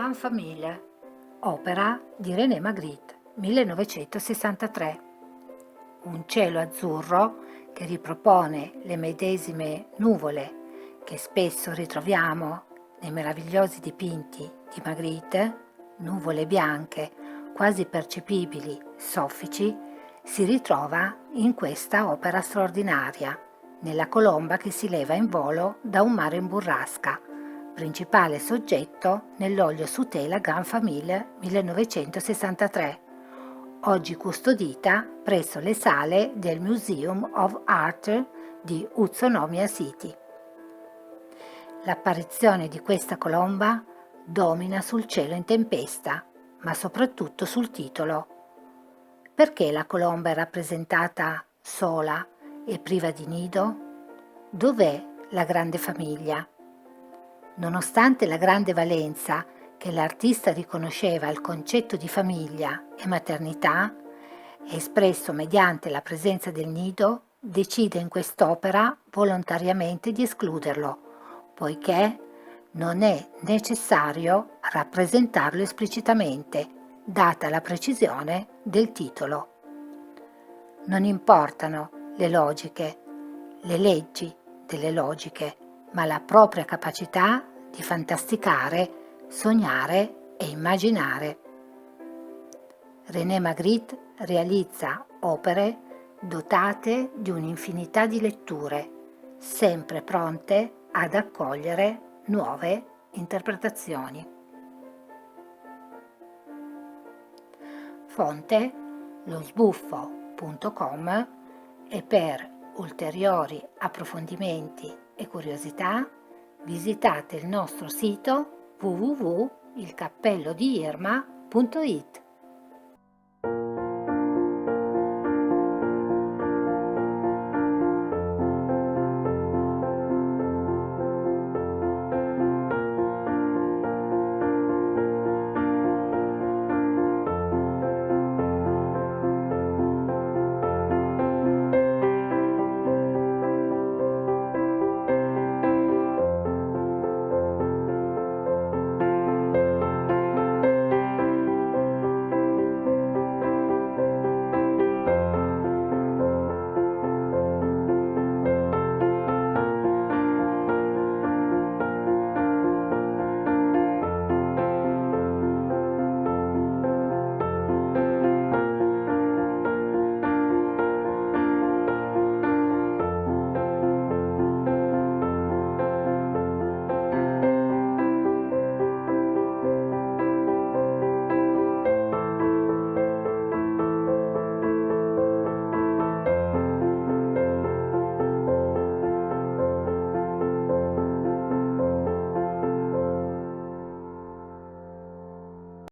Grande Famille, opera di René Magritte, 1963. Un cielo azzurro che ripropone le medesime nuvole che spesso ritroviamo nei meravigliosi dipinti di Magritte, nuvole bianche, quasi percepibili, soffici, si ritrova in questa opera straordinaria, nella colomba che si leva in volo da un mare in burrasca, principale soggetto nell'olio su tela Grande Famille 1963, oggi custodita presso le sale del Museum of Art di Utsunomiya City. L'apparizione di questa colomba domina sul cielo in tempesta, ma soprattutto sul titolo. Perché la colomba è rappresentata sola e priva di nido? Dov'è la grande famiglia? Nonostante la grande valenza che l'artista riconosceva al concetto di famiglia e maternità, espresso mediante la presenza del nido, decide in quest'opera volontariamente di escluderlo, poiché non è necessario rappresentarlo esplicitamente, data la precisione del titolo. Non importano le logiche, le leggi delle logiche, ma la propria capacità di fantasticare, sognare e immaginare. René Magritte realizza opere dotate di un'infinità di letture, sempre pronte ad accogliere nuove interpretazioni. Fonte losbuffo.com e per ulteriori approfondimenti e curiosità visitate il nostro sito www.ilcappellodiirma.it.